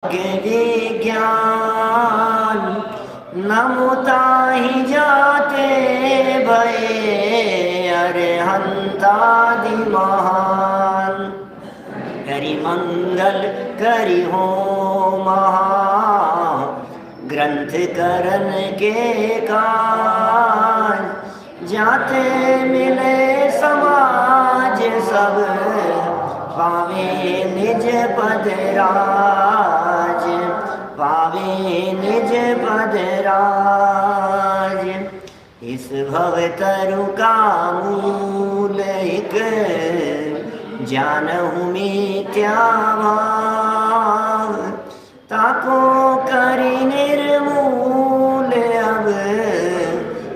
विज्ञान नमुता ही जाते भये अरे हंतादि महान करि मंगल करि हो महा ग्रंथ करन के काज जाते मिले समाज सब पावे निज पद राज पावे निज पद राज। इस भवतरु का मूल एक जानहु मिथ्या भाव ताको करि निर्मूल अब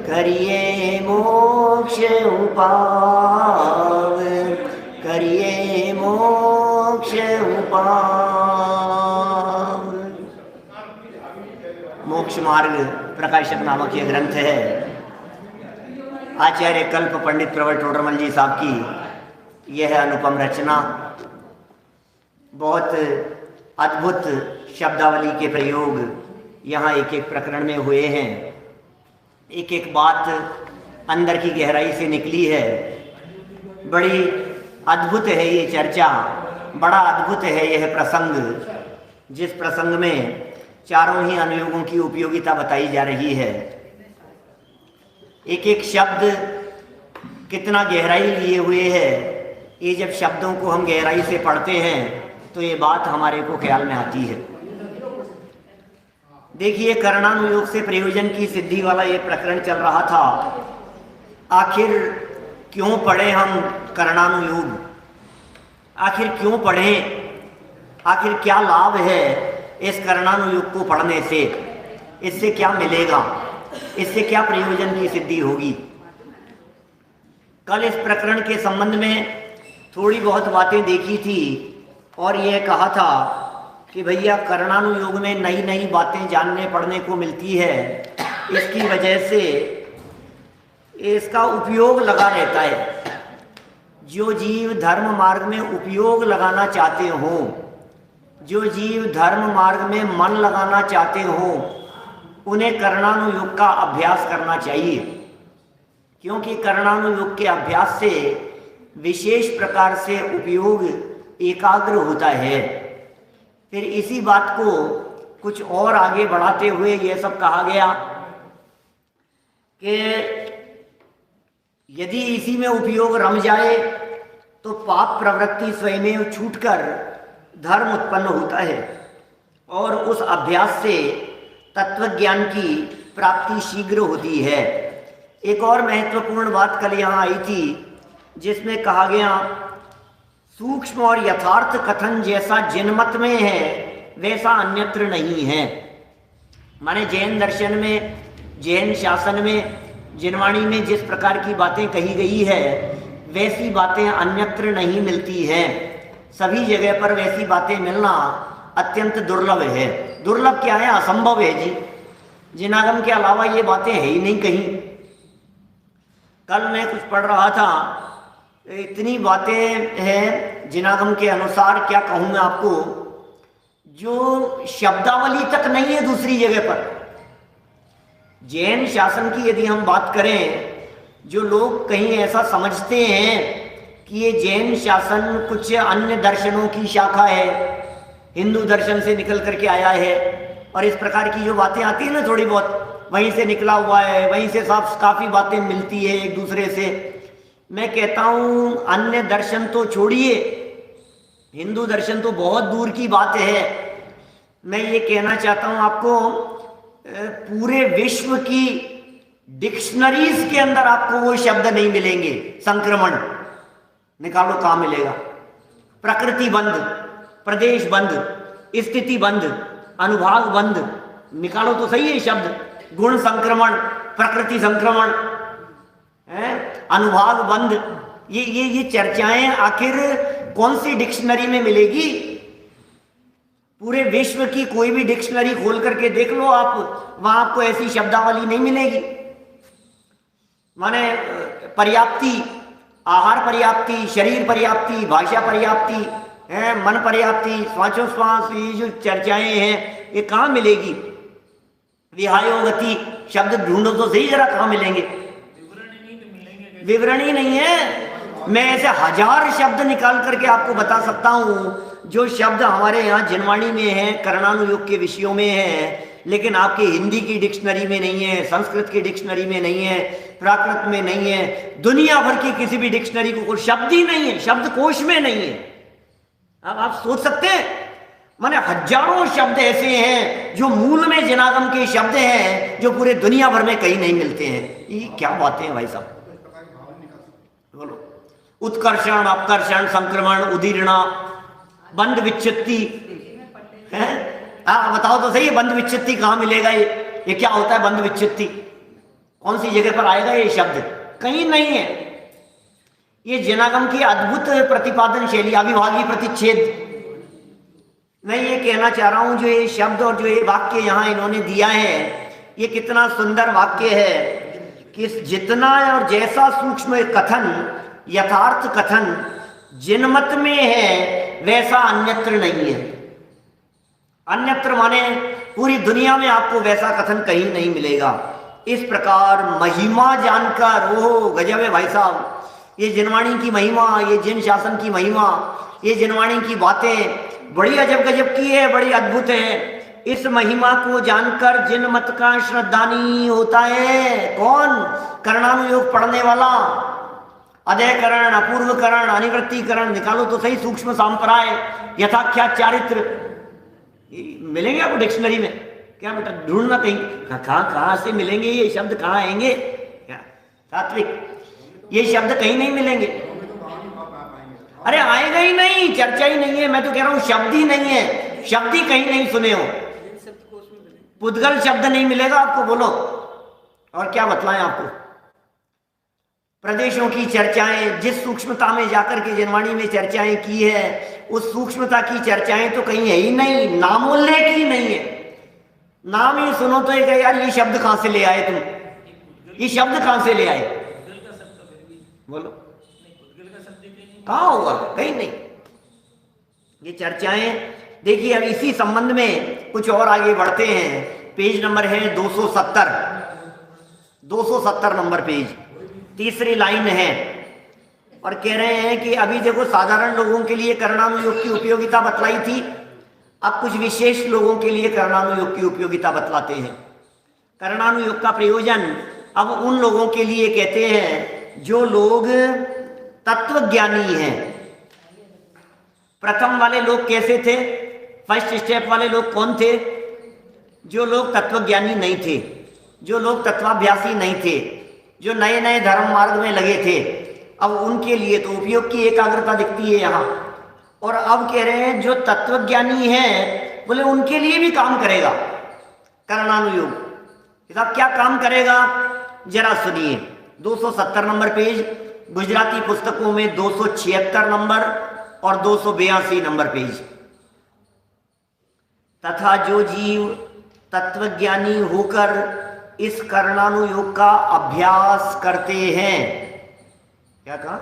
करिए मोक्ष उपाव करिए मोक्ष उपाव। मोक्ष मार्ग प्रकाशक नामक यह ग्रंथ है आचार्य कल्प पंडित प्रवर टोडरमल जी साहब की। यह अनुपम रचना बहुत अद्भुत शब्दावली के प्रयोग यहाँ एक एक प्रकरण में हुए हैं। एक एक बात अंदर की गहराई से निकली है। बड़ी अद्भुत है ये चर्चा, बड़ा अद्भुत है यह प्रसंग जिस प्रसंग में चारों ही अनुयोगों की उपयोगिता बताई जा रही है। एक एक शब्द कितना गहराई लिए हुए है। ये जब शब्दों को हम गहराई से पढ़ते हैं तो ये बात हमारे को ख्याल में आती है। देखिए करणानुयोग से प्रयोजन की सिद्धि वाला ये प्रकरण चल रहा था। आखिर क्यों पढ़े हम करणानुयोग, आखिर क्यों पढ़ें, आखिर क्या लाभ है इस करणानुयोग को पढ़ने से, इससे क्या मिलेगा, इससे क्या प्रयोजन की सिद्धि होगी। कल इस प्रकरण के संबंध में थोड़ी बहुत बातें देखी थी और यह कहा था कि भैया करणानुयोग में नई नई बातें जानने पढ़ने को मिलती है। इसकी वजह से इसका उपयोग लगा रहता है। जो जीव धर्म मार्ग में उपयोग लगाना चाहते हो, जो जीव धर्म मार्ग में मन लगाना चाहते हो, उन्हें करणानुयोग का अभ्यास करना चाहिए। क्योंकि करणानुयोग के अभ्यास से विशेष प्रकार से उपयोग एकाग्र होता है। फिर इसी बात को कुछ और आगे बढ़ाते हुए यह सब कहा गया कि यदि इसी में उपयोग रम जाए तो पाप प्रवृत्ति स्वयं छूटकर धर्म उत्पन्न होता है और उस अभ्यास से तत्वज्ञान की प्राप्ति शीघ्र होती है। एक और महत्वपूर्ण बात कल यहाँ आई थी जिसमें कहा गया सूक्ष्म और यथार्थ कथन जैसा जिनमत में है वैसा अन्यत्र नहीं है। माने जैन दर्शन में, जैन शासन में, जिनवाणी में जिस प्रकार की बातें कही गई है वैसी बातें अन्यत्र नहीं मिलती हैं। सभी जगह पर वैसी बातें मिलना अत्यंत दुर्लभ है। दुर्लभ क्या है, असंभव है जी। जिनागम के अलावा ये बातें है ही नहीं कहीं। कल मैं कुछ पढ़ रहा था, इतनी बातें हैं जिनागम के अनुसार, क्या कहूँ मैं आपको, जो शब्दावली तक नहीं है दूसरी जगह पर। जैन शासन की यदि हम बात करें, जो लोग कहीं ऐसा समझते हैं कि ये जैन शासन कुछ अन्य दर्शनों की शाखा है, हिंदू दर्शन से निकल करके आया है, और इस प्रकार की जो बातें आती है ना थोड़ी बहुत, वहीं से निकला हुआ है, वहीं से काफ़ी बातें मिलती है एक दूसरे से। मैं कहता हूँ अन्य दर्शन तो छोड़िए, हिंदू दर्शन तो बहुत दूर की बात है। मैं ये कहना चाहता हूँ आपको, पूरे विश्व की डिक्शनरीज के अंदर आपको वो शब्द नहीं मिलेंगे। संक्रमण निकालो, कहाँ मिलेगा? प्रकृति बंध, प्रदेश बंध, स्थिति बंध, अनुभाग बंध, निकालो तो सही है शब्द। गुण संक्रमण, प्रकृति संक्रमण, अनुभाग बंध, ये चर्चाएं आखिर कौन सी डिक्शनरी में मिलेगी? पूरे विश्व की कोई भी डिक्शनरी खोल करके देख लो आप, वहां आपको ऐसी शब्दावली नहीं मिलेगी। माने पर्याप्ति, आहार पर्याप्ति, शरीर पर्याप्ति, भाषा पर्याप्ति, है, मन पर्याप्ति, श्वासोश्वास, ये जो चर्चाएं हैं ये कहाँ मिलेगी? विहायो गति शब्द ढूंढो तो सही जरा, कहाँ मिलेंगे? विवरण ही नहीं है। मैं ऐसे हजार शब्द निकाल करके आपको बता सकता हूं जो शब्द हमारे यहाँ जिनवाणी में है, कर्णानुयोग के विषयों में है, लेकिन आपके हिंदी की डिक्शनरी में नहीं है, संस्कृत की डिक्शनरी में नहीं है, प्राकृत में नहीं है, दुनिया भर की किसी भी डिक्शनरी को कोई शब्द ही नहीं है, शब्द कोश में नहीं है। अब आप सोच सकते हैं, माने हजारों शब्द ऐसे हैं जो मूल में जिनागम के शब्द हैं जो पूरे दुनिया भर में कहीं नहीं मिलते हैं। ये क्या बातें हैं भाई साहब, बोलो। उत्कर्षण, अपकर्षण, संक्रमण, उदीर्णा, बंध विच्छित्ति है। बताओ तो सही, बंध विच्छित्ति कहाँ मिलेगा? ये क्या होता है बंध विच्छित्ति? कौन सी जगह पर आएगा ये शब्द? कहीं नहीं है। ये जिनागम की अद्भुत प्रतिपादन शैली, अविभागी प्रतिच्छेद। मैं ये कहना चाह रहा हूं, जो ये शब्द और जो ये वाक्य यहाँ इन्होंने दिया है, ये कितना सुंदर वाक्य है कि जितना और जैसा सूक्ष्म कथन, यथार्थ कथन जिनमत में है वैसा अन्यत्र नहीं है। अन्यत्र माने पूरी दुनिया में आपको वैसा कथन कहीं नहीं मिलेगा। इस प्रकार महिमा जानकर, ओहो गजब है भाई साहब, ये जिनवाणी की महिमा, ये जिन शासन की महिमा, ये जिनवाणी की बातें बड़ी अजब गजब की है, बड़ी अद्भुत है। इस महिमा को जानकर जिन मत का श्रद्धानी होता है कौन? कर्णानुयोग पढ़ने वाला। अदयकरण, अपूर्वकरण, अनिवृत्तिकरण, निकालो तो सही, सूक्ष्म सांप्राय, यथाख्यात चारित्र, मिलेंगे आपको डिक्शनरी में? क्या बेटा ढूंढना कहीं, कहाँ से मिलेंगे ये शब्द, कहाँ आएंगे? क्या सात्विक, ये शब्द कहीं नहीं मिलेंगे। अरे आएगा ही नहीं, चर्चा ही नहीं है। मैं तो कह रहा हूं शब्द ही नहीं है, शब्द ही कहीं नहीं सुने हो। पुद्गल शब्द नहीं मिलेगा आपको, बोलो। और क्या बतलाएं आपको? प्रदेशों की चर्चाएं, जिस सूक्ष्मता में जाकर के जिनवाणी में चर्चाएं की है, उस सूक्ष्मता की चर्चाएं तो कहीं है ही नहीं, नामोल्लेख ही नहीं है। नाम ही सुनो तो ये यार ये शब्द कहां से ले आए तुम, ये शब्द कहां से ले आए? बोलो कहां होगा? कहीं नहीं। ये चर्चाएं देखिए। अब इसी संबंध में कुछ और आगे बढ़ते हैं। पेज नंबर है 270, 270 नंबर पेज, तीसरी लाइन है। और कह रहे हैं कि अभी देखो साधारण लोगों के लिए कर्णानुयोग की उपयोगिता बतलाई थी, अब कुछ विशेष लोगों के लिए कर्णानुयोग की उपयोगिता बतलाते हैं। कर्णानुयोग का प्रयोजन अब उन लोगों के लिए कहते हैं जो लोग तत्वज्ञानी हैं। प्रथम वाले लोग कैसे थे? फर्स्ट स्टेप वाले लोग कौन थे? जो लोग तत्वज्ञानी नहीं थे, जो लोग तत्वाभ्यासी नहीं थे, जो नए नए धर्म मार्ग में लगे थे। अब उनके लिए तो उपयोग की एकाग्रता दिखती है यहाँ। और अब कह रहे हैं जो तत्वज्ञानी हैं, बोले उनके लिए भी काम करेगा कर्णानुयोग। साहब क्या काम करेगा? जरा सुनिए। 270 नंबर पेज, गुजराती पुस्तकों में 276 नंबर और 282 नंबर पेज। तथा जो जीव तत्वज्ञानी होकर इस कर्णानुयोग का अभ्यास करते हैं, क्या कहा?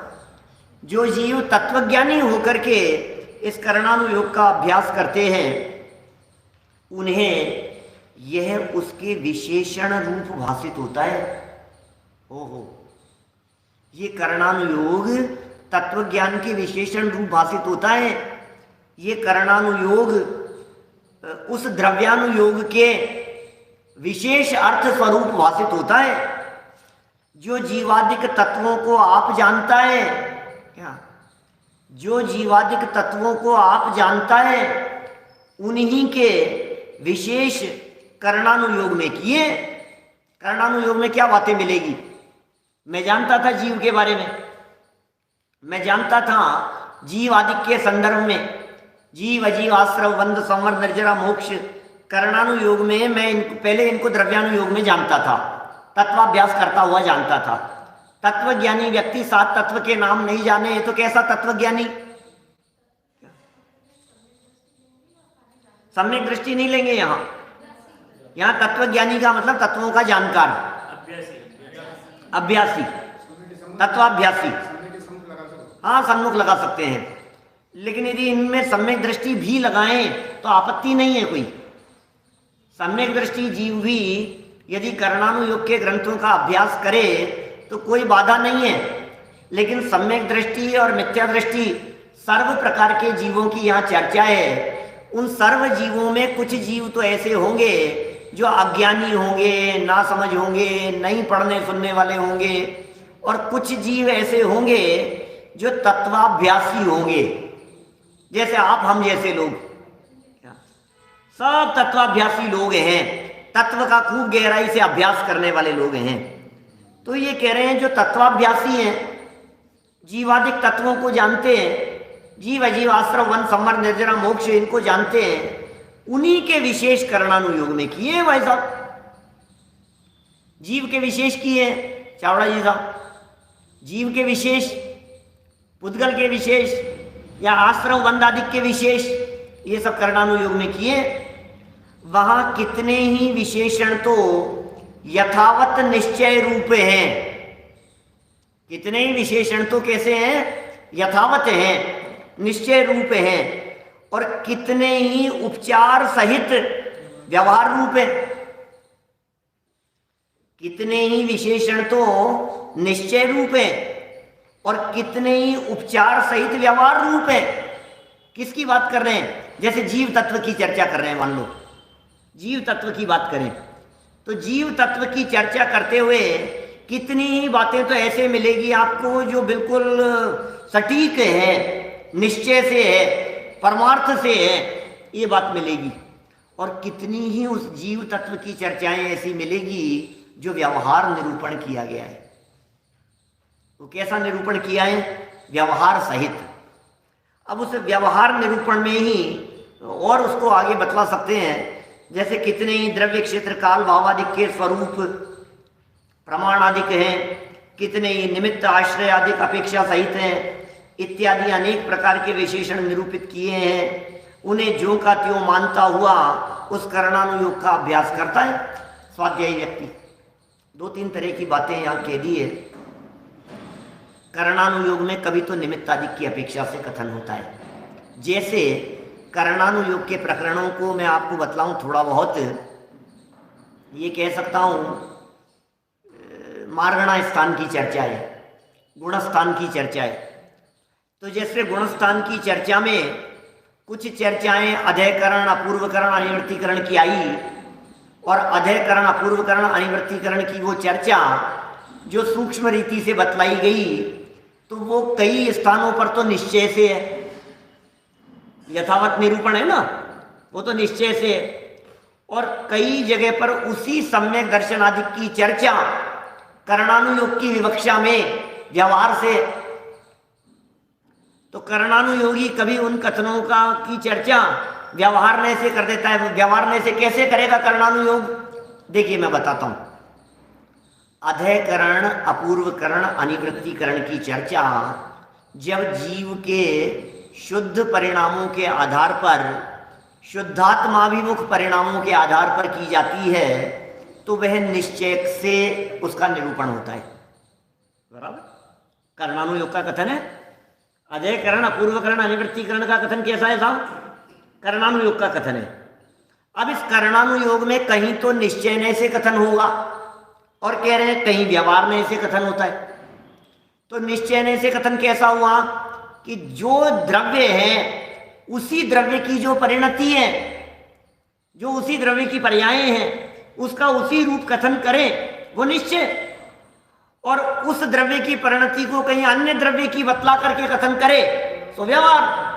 जो जीव तत्वज्ञानी होकर के इस कर्णानुयोग का अभ्यास करते हैं, उन्हें यह उसके विशेषण रूप भासित होता है। ओहो, ये कर्णानुयोग तत्वज्ञान के विशेषण रूप भासित होता है। ये कर्णानुयोग उस द्रव्यानुयोग के विशेष अर्थ स्वरूप भासित होता है। जो जीवादिक तत्वों को आप जानता है, क्या जो जीवादिक तत्वों को आप जानता है, उन्हीं के विशेष कर्णानुयोग में किए। कर्णानुयोग में क्या बातें मिलेगी? मैं जानता था जीव के बारे में, मैं जानता था जीव आदि के संदर्भ में, जीव अजीव आश्रव बंध संवर निर्जरा मोक्ष। कर्णानुयोग में मैं पहले इनको द्रव्यानुयोग में जानता था, तत्वाभ्यास करता हुआ जानता था। तत्वज्ञानी व्यक्ति 7 तत्व के नाम नहीं जाने तो कैसा तत्वज्ञानी? सम्यक दृष्टि नहीं लेंगे यहाँ। यहाँ तत्वज्ञानी का मतलब तत्वों का जानकार, अभ्यासी, तत्वाभ्यासी। हाँ, सम्मुख लगा सकते हैं। लेकिन यदि इनमें सम्यक दृष्टि भी लगाएं तो आपत्ति नहीं है कोई। सम्यक दृष्टि जीव भी यदि करणानुयोग के ग्रंथों का अभ्यास करे तो कोई बाधा नहीं है। लेकिन सम्यक दृष्टि और मिथ्या दृष्टि सर्व प्रकार के जीवों की यहाँ चर्चा है। उन सर्व जीवों में कुछ जीव तो ऐसे होंगे जो अज्ञानी होंगे, ना समझ होंगे, नहीं पढ़ने सुनने वाले होंगे, और कुछ जीव ऐसे होंगे जो तत्वाभ्यासी होंगे, जैसे आप हम जैसे लोग सब तत्वाभ्यासी लोग हैं, तत्व का खूब गहराई से अभ्यास करने वाले लोग हैं। तो ये कह रहे हैं जो तत्वाभ्यासी हैं, जीवादिक तत्वों को जानते हैं, जीव अजीव आश्रम वन संवर निर्जरा मोक्ष इनको जानते हैं, उन्हीं के विशेष करणानुयोग में किए भाई साहब। जीव के विशेष किए चावड़ा जी साहब, जीव के विशेष, पुद्गल के विशेष या आश्रम वंदादिक के विशेष, ये सब करणानुयोग में किए। वहां कितने ही विशेषण तो यथावत निश्चय रूप हैं, कितने ही विशेषण तो कैसे हैं, यथावत हैं, निश्चय रूप हैं, और कितने ही उपचार सहित व्यवहार रूप है। कितने ही विशेषण तो निश्चय रूप है और कितने ही उपचार सहित व्यवहार रूप है। किसकी बात कर रहे हैं? जैसे जीव तत्व की चर्चा कर रहे हैं, मान लो जीव तत्व की बात करें तो जीव तत्व की चर्चा करते हुए कितनी ही बातें तो ऐसे मिलेगी आपको जो बिल्कुल सटीक है, निश्चय से है, परमार्थ से है, ये बात मिलेगी। और कितनी ही उस जीव तत्व की चर्चाएं ऐसी मिलेगी जो व्यवहार निरूपण किया गया है। तो कैसा निरूपण किया है? व्यवहार सहित। अब उस व्यवहार निरूपण में ही और उसको आगे बतला सकते हैं, जैसे कितने ही द्रव्य क्षेत्र काल भावादिक के स्वरूप प्रमाण आदिक हैं, कितने ही निमित्त आश्रय आदिक अपेक्षा सहित हैं, इत्यादि अनेक प्रकार के विशेषण निरूपित किए हैं। उन्हें ज्यों का त्यों मानता हुआ उस करणानुयोग का अभ्यास करता है स्वाध्यायी व्यक्ति। दो तीन तरह की बातें यहाँ कह दी है। करणानुयोग में कभी तो निमित्त आदि की अपेक्षा से कथन होता है। जैसे करणानुयोग के प्रकरणों को मैं आपको बतलाऊं थोड़ा बहुत, ये कह सकता हूँ मार्गणा स्थान की चर्चा है, गुणस्थान की चर्चा है। तो जैसे गुणस्थान की चर्चा में कुछ चर्चाएं अधयकरण अपूर्वकरण अनिवृत्तीकरण की आई, और अधयकरण अपूर्वकरण अनिवृत्तीकरण की वो चर्चा जो सूक्ष्म रीति से बतलाई गई, तो वो कई स्थानों पर तो निश्चय से है, यथावत निरूपण है ना, वो तो निश्चय से है। और कई जगह पर उसी सम्यक दर्शन आदि की चर्चा करणानुयोग की विवक्षा में व्यवहार से। तो करणानुयोगी कभी उन कथनों का की चर्चा व्यवहारने से कर देता है। व्यवहारने से कैसे करेगा करणानुयोग? देखिए मैं बताता हूं। अधयकरण अपूर्वकरण अनिवृत्तीकरण की चर्चा जब जीव के शुद्ध परिणामों के आधार पर, शुद्धात्माभिमुख परिणामों के आधार पर की जाती है, तो वह निश्चय से उसका निरूपण होता है। बराबर? करणानुयोग का कथन है, अधयकरण अपूर्वकरण अनिवृत्तीकरण का कथन कैसा है साहब? करणानुयोग का कथन है। अब इस करणानुयोग में कहीं तो निश्चयने से कथन होगा, और कह रहे हैं कहीं व्यवहारने से कथन होता है। तो निश्चयने से कथन कैसा हुआ कि जो द्रव्य है उसी द्रव्य की जो परिणति है, जो उसी द्रव्य की पर्यायें हैं, उसका उसी रूप कथन करें, वो निश्चय। और उस द्रव्य की परिणति को कहीं अन्य द्रव्य की बतला करके कथन करे तो व्यवहार।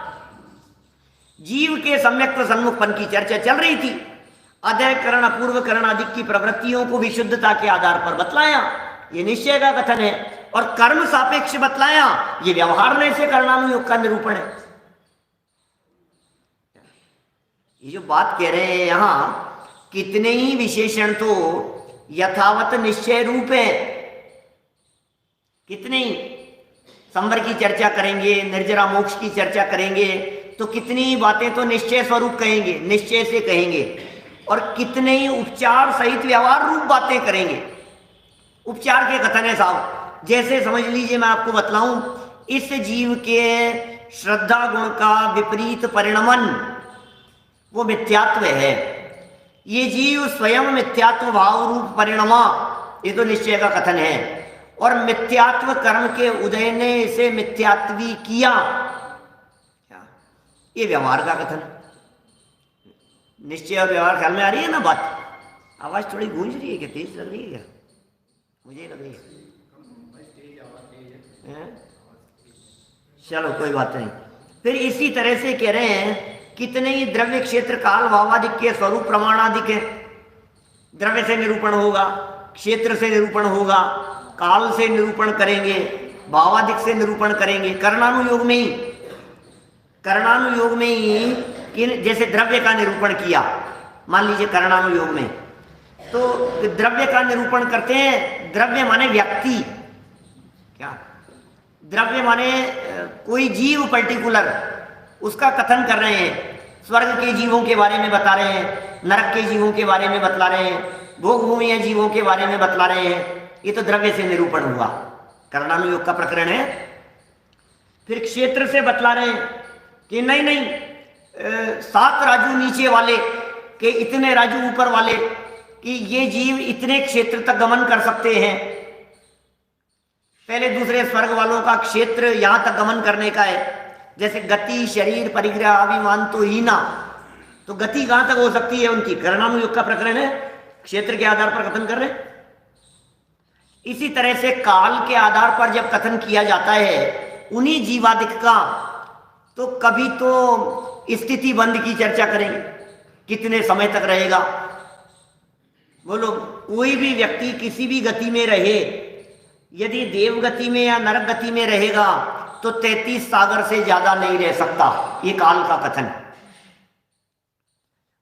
जीव के सम्यक सन्मुखपन की चर्चा चल रही थी। अधयकरण अपूर्वकरण आदि की प्रवृत्तियों को विशुद्धता के आधार पर बतलाया, ये निश्चय का कथन है। और कर्म सापेक्ष बतलाया, ये व्यवहारने से करणानुयोग का निरूपण है। ये जो बात कह रहे हैं यहां, कितने ही विशेषण तो यथावत निश्चय रूप है। कितने ही संवर की चर्चा करेंगे, निर्जरा मोक्ष की चर्चा करेंगे, तो कितनी ही बातें तो निश्चय स्वरूप कहेंगे, निश्चय से कहेंगे। और कितने ही उपचार सहित व्यवहार रूप बातें करेंगे। उपचार के कथन है साहब, जैसे समझ लीजिए मैं आपको बतलाऊं, इस जीव के श्रद्धा गुण का विपरीत परिणमन वो मिथ्यात्व है। ये जीव स्वयं मिथ्यात्व भाव रूप परिणमा, ये तो निश्चय का कथन है। और मिथ्यात्व कर्म के उदय ने इसे मिथ्यात्वी किया, ये व्यवहार का कथन। निश्चय और व्यवहार ख्याल में आ रही है ना बात? आवाज थोड़ी गूंज रही है, क्या तेज लग रही है? क्या मुझे लग रही है? चलो कोई बात नहीं। फिर इसी तरह से कह रहे हैं कितने ही द्रव्य क्षेत्र काल भावादिक के स्वरूप प्रमाणादिक है। द्रव्य से निरूपण होगा, क्षेत्र से निरूपण होगा, काल से निरूपण करेंगे, भावादिक से निरूपण करेंगे। कर्णानुयोग में ही, कर्णानुयोग में ही कि जैसे द्रव्य का निरूपण किया, मान लीजिए कर्णानुयोग में, तो द्रव्य का निरूपण करते हैं। द्रव्य माने व्यक्ति, क्या द्रव्य माने कोई जीव पर्टिकुलर, उसका कथन कर रहे हैं। स्वर्ग के जीवों के बारे में बता रहे हैं, नरक के जीवों के बारे में बतला रहे हैं, भोग भूमि जीवों के बारे में बतला रहे हैं। ये तो द्रव्य से निरूपण हुआ, कर्णानुयोग का प्रकरण है। फिर क्षेत्र से बतला रहे हैं कि नहीं नहीं, 7 राजू नीचे वाले के इतने राजू ऊपर वाले, कि ये जीव इतने क्षेत्र तक गमन कर सकते हैं। पहले दूसरे स्वर्ग वालों का क्षेत्र यहां तक गमन करने का है। जैसे गति, शरीर, परिग्रह, अभिमान तो हीना, तो गति कहां तक हो सकती है उनकी, कर्णानुयोग का प्रकरण है, क्षेत्र के आधार पर कथन कर रहे हैं। इसी तरह से काल के आधार पर जब कथन किया जाता है उन्हीं जीवादिक का, तो कभी तो स्थिति बंद की चर्चा करेंगे, कितने समय तक रहेगा। बोलो, कोई भी व्यक्ति किसी भी गति में रहे, यदि देव गति में या नरक गति में रहेगा तो 33 सागर से ज्यादा नहीं रह सकता, ये काल का कथन।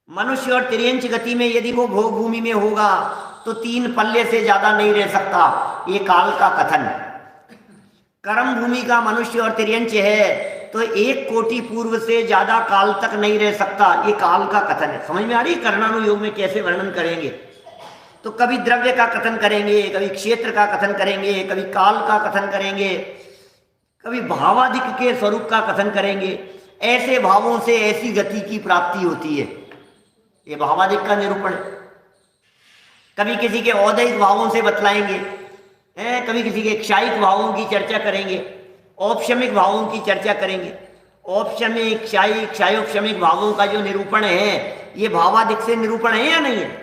मनुष्य और तिर्यंच गति में यदि वो भोग भूमि में होगा तो 3 पल्ले से ज्यादा नहीं रह सकता, ये काल का कथन। कर्म भूमि का मनुष्य और तिर्यंच है तो 1 कोटि पूर्व से ज्यादा काल तक नहीं रह सकता, ये काल का कथन है। समझ में आ रही? कर्णानुयोग में कैसे वर्णन करेंगे, तो कभी द्रव्य का कथन करेंगे, कभी क्षेत्र का कथन करेंगे, कभी काल का कथन करेंगे, कभी भावादिक के स्वरूप का कथन करेंगे। ऐसे भावों से ऐसी गति की प्राप्ति होती है, ये भावादिक का निरूपण। कभी किसी के औदैहिक भावों से बतलाएंगे, कभी किसी के क्षायिक भावों की चर्चा करेंगे, औपशमिक भावों की चर्चा करेंगे। औपशमिक, क्षायिक, क्षायोपशमिक भावों का जो निरूपण है, ये भावादिक से निरूपण है या नहीं है?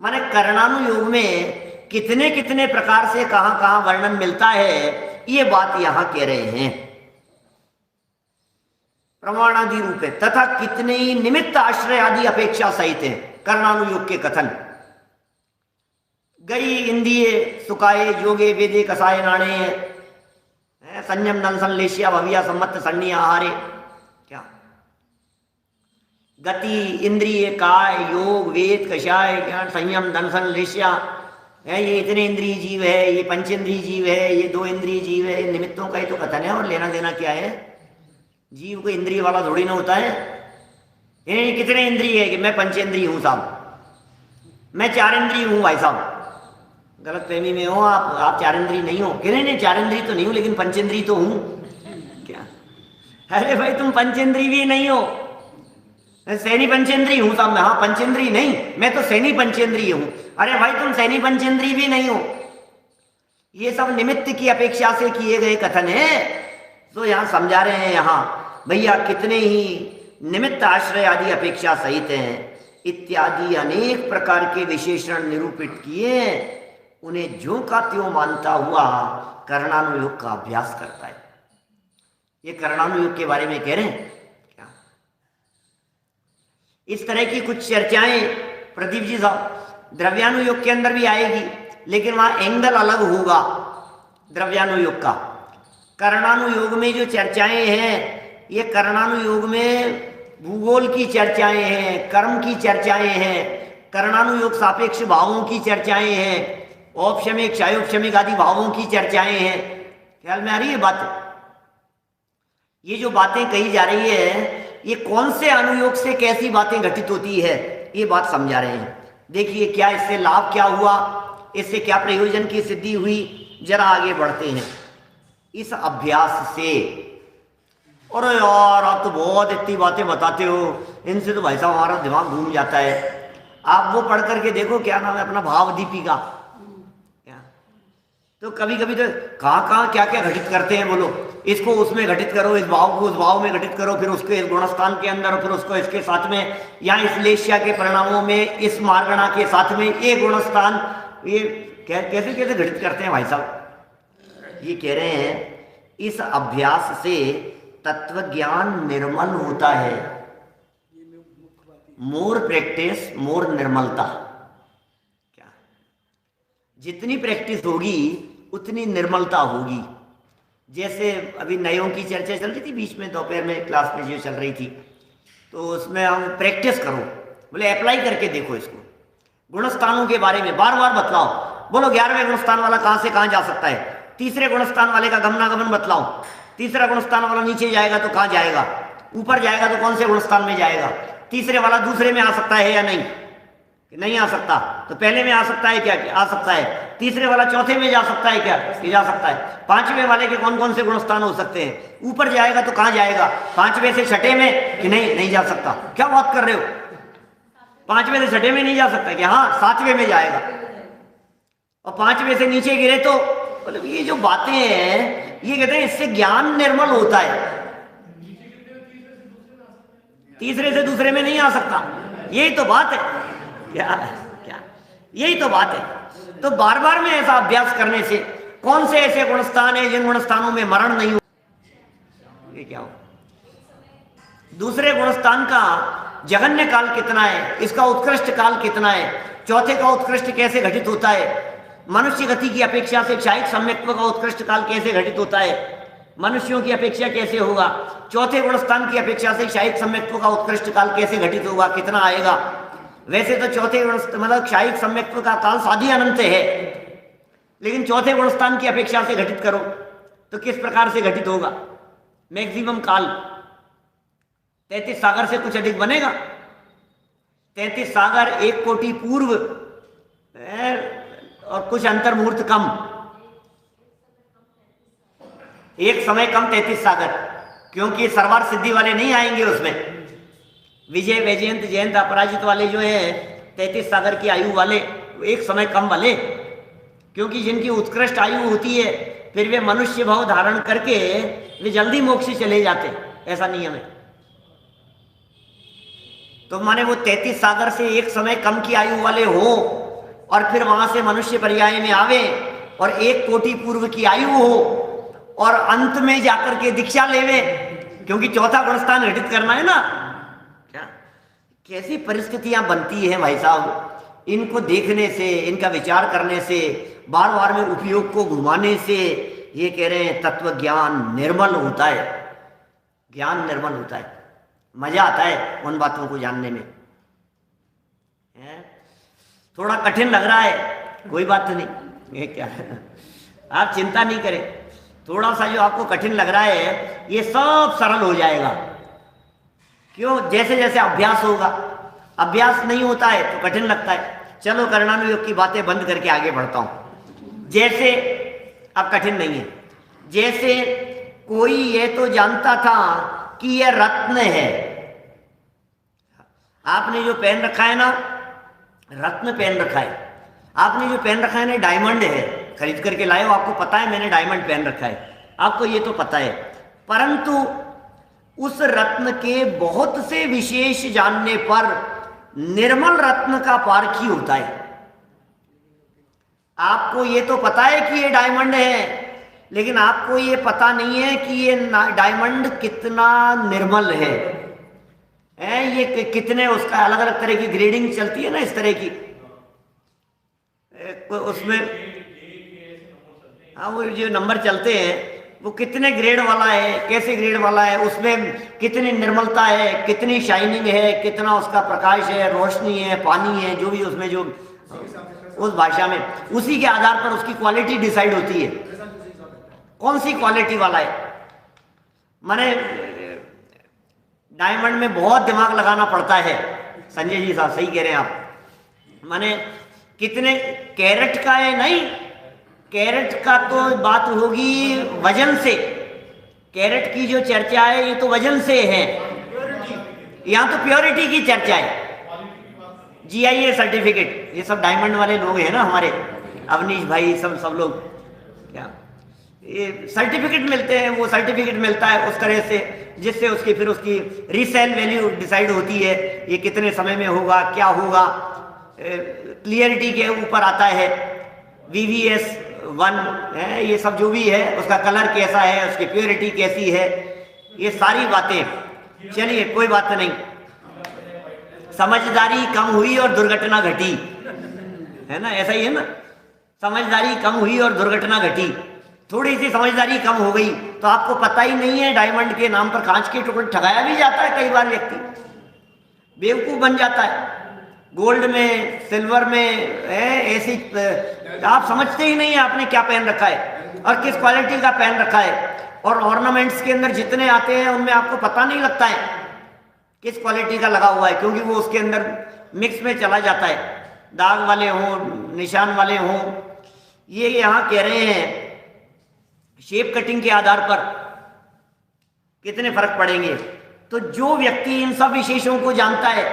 माने कर्णानुयोग में कितने कितने प्रकार से कहां कहां वर्णन मिलता है, ये बात यहां कह रहे हैं। प्रमाणादि रूप है तथा कितने ही निमित्त आश्रय आदि अपेक्षा सहित है कर्णानुयोग के कथन। गई इंद्रिये सुखाए जोगे वेदे कसाय नाणे, संयम दन संलेशिया भविया सम्मत सन्नी आहारे। क्या गति, इंद्रिय, काय, योग, वेद, कषाय, ज्ञान, संयम, दंसन, लेश्या, ये इतने इंद्रिय जीव है, ये पंचेंद्रिय जीव है, ये 2 इंद्रिय जीव है। निमित्तों का ही तो कथन है, और लेना देना क्या है? जीव को इंद्रिय वाला थोड़ी ना होता है। ये कितने इंद्रिय है कि मैं पंचेंद्रिय हूं साहब, मैं 4 इंद्रिय हूं भाई साहब। गलत फहमी में हो आप 4 इंद्रिय नहीं हो। कि नहीं 4 इंद्रिय तो नहीं हूं, लेकिन पंचेंद्रिय तो हूं। क्या? अरे भाई तुम पंचेंद्रिय भी नहीं हो, सैनी पंचेंद्रिय हूं साहब मैं। हाँ पंचेंद्रिय नहीं, मैं तो सैनी पंचेंद्रिय हूं। अरे भाई तुम सैनी पंचेंद्रिय भी नहीं हो। ये सब निमित्त की अपेक्षा से किए गए कथन है। तो यहां समझा रहे हैं, यहां भैया कितने ही निमित्त आश्रय आदि अपेक्षा सहित हैं इत्यादि अनेक प्रकार के विशेषण निरूपित किए, उन्हें ज्यों का त्यों मानता हुआ कर्णानुयोग का अभ्यास करता है। ये कर्णानुयोग के बारे में कह रहे हैं। इस तरह की कुछ चर्चाएं प्रदीप जी साहब द्रव्यानुयोग के अंदर भी आएगी, लेकिन वहां एंगल अलग होगा द्रव्यानुयोग का। कर्णानुयोग में जो चर्चाएं हैं, ये कर्णानुयोग में भूगोल की चर्चाएं हैं, कर्म की चर्चाएं हैं, कर्णानुयोग सापेक्ष भावों की चर्चाएं हैं, औपशमिक, क्षायोपशमिक आदि भावों की चर्चाएं हैं। ख्याल में आ रही है बात? ये जो बातें कही जा रही है, ये कौन से अनुयोग से कैसी बातें घटित होती है, ये बात समझा रहे हैं। देखिए क्या इससे लाभ क्या हुआ, इससे क्या प्रयोजन की सिद्धि हुई, जरा आगे बढ़ते हैं। इस अभ्यास से। और यार आप तो बहुत इतनी बातें बताते हो, इनसे तो भाई साहब हमारा दिमाग घूम जाता है। आप वो पढ़ करके देखो, क्या नाम है अपना, भाव दीपिका। क्या तो कभी कभी तो कहाँ कहाँ क्या क्या घटित करते हैं बोलो, इसको उसमें घटित करो, इस भाव को उस भाव में घटित करो, फिर उसको इस गुणस्थान के अंदर, और फिर उसको इसके साथ में, या इस लेशिया के परिणामों में इस मार्गणा के साथ में ये गुणस्थान, ये कैसे कैसे घटित करते हैं भाई साहब। ये कह रहे हैं इस अभ्यास से तत्व ज्ञान निर्मल होता है। मोर प्रैक्टिस मोर निर्मलता। क्या जितनी प्रैक्टिस होगी उतनी निर्मलता होगी। जैसे अभी नयों की चर्चा चल रही थी बीच में, दोपहर में क्लास में जो चल रही थी, तो उसमें हम प्रैक्टिस करो, बोले अप्लाई करके देखो इसको, गुणस्थानों के बारे में बार बार बतलाओ। बोलो 11वें गुणस्थान वाला कहाँ से कहाँ जा सकता है, तीसरे गुणस्थान वाले का गमनागमन बतलाओ, तीसरा गुणस्थान वाला नीचे जाएगा तो कहाँ जाएगा, ऊपर जाएगा तो कौन से गुणस्थान में जाएगा, तीसरे वाला दूसरे में आ सकता है या नहीं, नहीं आ सकता, तो पहले में आ सकता है क्या, आ सकता है, तीसरे वाला चौथे में जा सकता है क्या, कि जा सकता है, पांचवें वाले के कौन कौन से गुणस्थान हो सकते हैं, ऊपर जाएगा तो कहाँ जाएगा, पांचवें से छठे में, कि नहीं नहीं जा सकता, क्या बात कर रहे हो, पांचवें से छठे में नहीं जा सकता, कि हाँ सातवें में जाएगा, और पांचवें से नीचे गिरे तो, मतलब ये जो बातें हैं ये कहते हैं इससे ज्ञान निर्मल होता है। तीसरे से दूसरे में नहीं आ सकता, यही तो बात है। क्या क्या यही तो बात है। तो बार बार में ऐसा अभ्यास करने से कौन से ऐसे गुणस्थान है जिन गुणस्थानों में मरण नहीं हो, ये क्या हो, दूसरे गुणस्थान का जघन्य काल कितना है, इसका उत्कृष्ट काल कितना है, चौथे का उत्कृष्ट कैसे घटित होता है, मनुष्य गति की अपेक्षा से क्षायिक सम्यक्त्व का उत्कृष्ट काल कैसे घटित होता है, मनुष्यों की अपेक्षा कैसे होगा, चौथे गुणस्थान की अपेक्षा से क्षायिक सम्यक्त्व का उत्कृष्ट काल कैसे घटित होगा, कितना आएगा। वैसे तो चौथे मतलब क्षायिक सम्यक्त्व का काल साधी अनंत है, लेकिन चौथे गुणस्थान की अपेक्षा से घटित करो तो किस प्रकार से घटित होगा, मैक्सिमम काल 33 सागर से कुछ अधिक बनेगा, 33 सागर 1 कोटि पूर्व और कुछ अंतर मुहूर्त कम, एक समय कम 33 सागर, क्योंकि सरवार सिद्धि वाले नहीं आएंगे उसमें, विजय वैजयंत जयंत अपराजित वाले जो है 33 सागर की आयु वाले, एक समय कम वाले, क्योंकि जिनकी उत्कृष्ट आयु होती है फिर वे मनुष्य भाव धारण करके वे जल्दी मोक्ष चले जाते, ऐसा नियम है। तो माने वो 33 सागर से एक समय कम की आयु वाले हो और फिर वहां से मनुष्य पर्याय में आवे और 1 कोटि पूर्व की आयु हो और अंत में जाकर के दीक्षा लेवे, क्योंकि चौथा गुणस्थान घटित करना है ना। क्या कैसी परिस्थितियां बनती है भाई साहब, इनको देखने से, इनका विचार करने से, बार बार में उपयोग को घुमाने से, ये कह रहे हैं तत्व ज्ञान निर्मल होता है, ज्ञान निर्मल होता है, मजा आता है उन बातों को जानने में। थोड़ा कठिन लग रहा है, कोई बात नहीं, ये क्या है, आप चिंता नहीं करें, थोड़ा सा जो आपको कठिन लग रहा है ये सब सरल हो जाएगा। क्यों, जैसे जैसे अभ्यास होगा, अभ्यास नहीं होता है तो कठिन लगता है। चलो कर्णानुयोग की बातें बंद करके आगे बढ़ता हूं। जैसे अब कठिन नहीं है, जैसे कोई ये तो जानता था कि यह रत्न है, आपने जो पहन रखा है ना, रत्न पहन रखा है, आपने जो पहन रखा है ना डायमंड है, खरीद करके लाए हो, आपको पता है मैंने डायमंड पहन रखा है, आपको ये तो पता है, परंतु उस रत्न के बहुत से विशेष जानने पर निर्मल रत्न का पारखी होता है। आपको ये तो पता है कि ये डायमंड है, लेकिन आपको ये पता नहीं है कि ये डायमंड कितना निर्मल है, ये कितने, उसका अलग अलग तरह की ग्रेडिंग चलती है ना, इस तरह की उसमें, हाँ वो जो नंबर चलते हैं वो कितने ग्रेड वाला है, कैसे ग्रेड वाला है, उसमें कितनी निर्मलता है, कितनी शाइनिंग है, कितना उसका प्रकाश है, रोशनी है, पानी है, जो भी उसमें जो उस भाषा में, उसी के आधार पर उसकी क्वालिटी डिसाइड होती है, कौन सी क्वालिटी वाला है। माने डायमंड में बहुत दिमाग लगाना पड़ता है, संजय जी साहब सही कह रहे हैं आप, माने कितने कैरेट का है नहीं, कैरेट का तो बात होगी वजन से, कैरेट की जो चर्चा है ये तो वजन से है, यहाँ तो प्योरिटी की चर्चा है। GIA सर्टिफिकेट, ये सब डायमंड वाले लोग हैं ना हमारे, अवनीश भाई, सब लोग, क्या ये सर्टिफिकेट मिलते हैं, वो सर्टिफिकेट मिलता है उस तरह से जिससे उसकी फिर उसकी रीसेल वैल्यू डिसाइड होती है, ये कितने समय में होगा, क्या होगा, क्लियरिटी के ऊपर आता है, VVS1 है, ये सब जो भी है, उसका कलर कैसा है, उसकी प्योरिटी कैसी है, ये सारी बातें। चलिए कोई बात नहीं, समझदारी कम हुई और दुर्घटना घटी, है ना, ऐसा ही है ना, समझदारी कम हुई और दुर्घटना घटी। थोड़ी सी समझदारी कम हो गई तो आपको पता ही नहीं है डायमंड के नाम पर कांच के टुकड़े ठगाया भी जाता है, कई बार व्यक्ति बेवकूफ बन जाता है, गोल्ड में, सिल्वर में है, ऐसी आप समझते ही नहीं है आपने क्या पहन रखा है और किस क्वालिटी का पहन रखा है, और ऑर्नामेंट्स के अंदर जितने आते हैं उनमें आपको पता नहीं लगता है किस क्वालिटी का लगा हुआ है, क्योंकि वो उसके अंदर मिक्स में चला जाता है, दाग वाले हों, निशान वाले हों। ये यहाँ कह रहे हैं शेप कटिंग के आधार पर कितने फर्क पड़ेंगे। तो जो व्यक्ति इन सब विशेषों को जानता है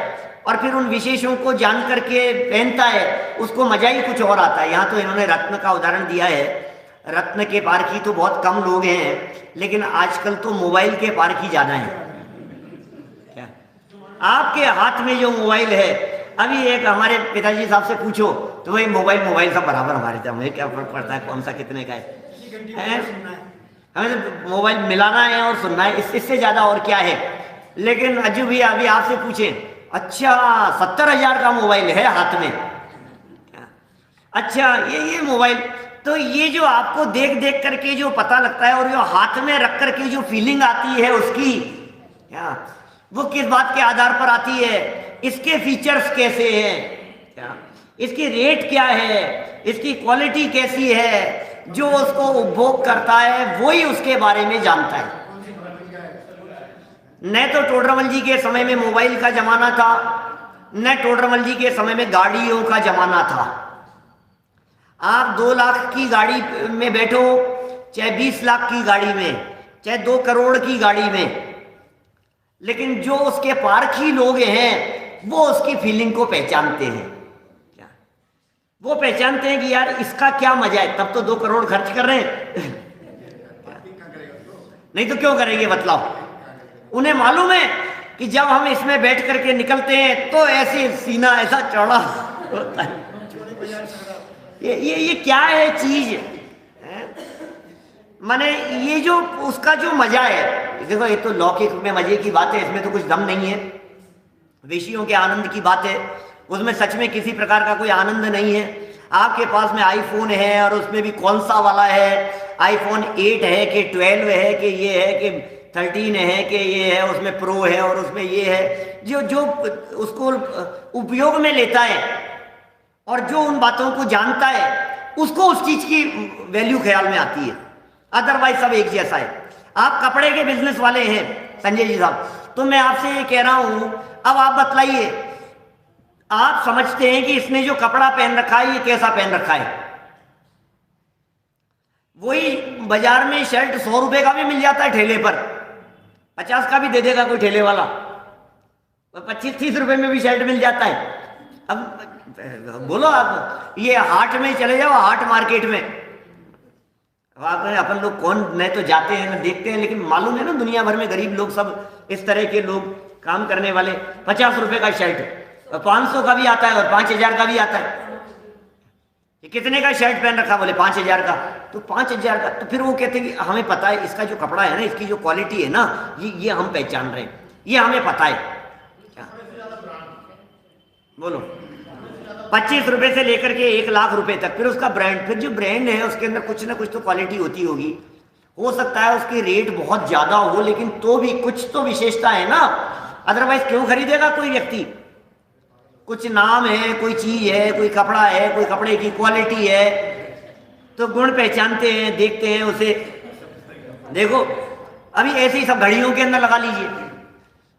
और फिर उन विशेषों को जान करके पहनता है, उसको मजा ही कुछ और आता है। यहाँ तो इन्होंने रत्न का उदाहरण दिया है, रत्न के पारखी तो बहुत कम लोग हैं, लेकिन आजकल तो मोबाइल के पारखी ज्यादा है। क्या आपके हाथ में जो मोबाइल है, अभी एक हमारे पिताजी साहब से पूछो तो भाई मोबाइल सब बराबर हमारे थे, हमें क्या फर्क पड़ता है कौन सा कितने का है, हमें तो मोबाइल मिलाना है और सुनना है, इससे ज्यादा और क्या है। लेकिन अजू भी अभी आपसे पूछे, अच्छा 70,000 का मोबाइल है हाथ में, अच्छा ये मोबाइल, तो ये जो आपको देख देख करके जो पता लगता है और जो हाथ में रख करके जो फीलिंग आती है उसकी, क्या वो किस बात के आधार पर आती है, इसके फीचर्स कैसे हैं, क्या इसकी रेट क्या है, इसकी क्वालिटी कैसी है, जो उसको उपभोग करता है वही उसके बारे में जानता है। न तो टोडरमल जी के समय में मोबाइल का जमाना था, न टोडरमल जी के समय में गाड़ियों का जमाना था। आप 2 लाख की गाड़ी में बैठो, चाहे 20 लाख की गाड़ी में, चाहे 2 करोड़ की गाड़ी में, लेकिन जो उसके पारखी लोग हैं वो उसकी फीलिंग को पहचानते हैं। क्या वो पहचानते हैं कि यार इसका क्या मजा है, तब तो 2 करोड़ खर्च कर रहे हैं नहीं तो क्यों करेंगे बतलाओ। उन्हें मालूम है कि जब हम इसमें बैठ करके निकलते हैं तो ऐसे सीना ऐसा चौड़ा होता है। ये क्या है चीज, माने ये जो उसका जो मजा है, देखो ये तो लौकिक में मजे की बात है, इसमें तो कुछ दम नहीं है। विषयों के आनंद की बात है, उसमें सच में किसी प्रकार का कोई आनंद नहीं है। आपके पास में आईफोन है और उसमें भी कौन सा वाला है, आईफोन 8 है कि 12 है कि ये है कि 13 है कि ये है, उसमें प्रो है और उसमें ये है, जो उसको उपयोग में लेता है और जो उन बातों को जानता है उसको उस चीज की वैल्यू ख्याल में आती है, अदरवाइज सब एक जैसा है। आप कपड़े के बिजनेस वाले हैं संजय जी साहब, तो मैं आपसे ये कह रहा हूं, अब आप बतलाइए, आप समझते हैं कि इसने जो कपड़ा पहन रखा है ये कैसा पहन रखा है। वही बाजार में शर्ट 100 रुपए का भी मिल जाता है ठेले पर, 50 का भी दे देगा कोई ठेले वाला, 25-30 रुपए में भी शर्ट मिल जाता है। अब बोलो आप ये हाट में चले जाओ, हाट मार्केट में, अपन लोग कौन न तो जाते हैं न देखते हैं, लेकिन मालूम है ना दुनिया भर में गरीब लोग सब इस तरह के लोग काम करने वाले, 50 रुपए का शर्ट, 500 का भी आता है और 5,000 का भी आता है। ये कितने का शर्ट पहन रखा, बोले 5,000 का, तो 5,000 का, तो फिर वो कहते हैं कि हमें पता है इसका जो कपड़ा है ना, इसकी जो क्वालिटी है ना, ये हम पहचान रहे हैं, ये हमें पता है। क्या बोलो, 25 रुपए से लेकर के 1 लाख रुपए तक, फिर उसका ब्रांड, फिर जो ब्रांड है उसके अंदर कुछ ना कुछ तो क्वालिटी होती होगी। हो सकता है उसकी रेट बहुत ज्यादा हो, लेकिन तो भी कुछ तो विशेषता है ना, अदरवाइज क्यों खरीदेगा कोई व्यक्ति। कुछ नाम है, कोई चीज है, कोई कपड़ा है, कोई कपड़े की क्वालिटी है, तो गुण पहचानते हैं, देखते हैं उसे। देखो अभी ऐसे ही सब घड़ियों के अंदर लगा लीजिए,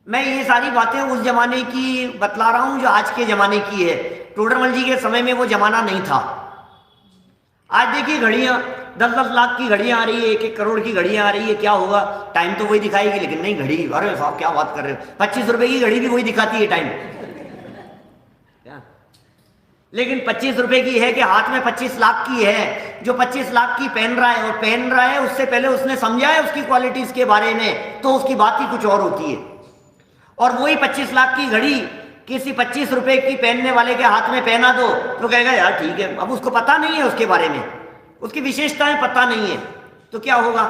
मैं ये सारी बातें उस जमाने की बतला रहा हूं जो आज के जमाने की है। टोडरमल जी के समय में वो जमाना नहीं था। आज देखिए घड़ियां 10-10 लाख की घड़ियां आ रही है, 1-1 करोड़ की घड़ियां आ रही है, क्या होगा? टाइम तो वही दिखाएगी, लेकिन नहीं घड़ी, अरे साहब क्या बात कर रहे हो, 25 रुपए की घड़ी भी वही दिखाती है टाइम क्या? लेकिन 25 रुपए की है कि हाथ में 25 लाख की है। जो 25 लाख की पहन रहा है और पहन रहा है, उससे पहले उसने समझा है उसकी क्वालिटीज के बारे में, तो उसकी बात ही कुछ और होती है। और वही 25 लाख की घड़ी किसी 25 रुपए की पहनने वाले के हाथ में पहना दो तो कहेगा यार ठीक है। अब उसको पता नहीं है उसके बारे में, उसकी विशेषताएं पता नहीं है, तो क्या होगा?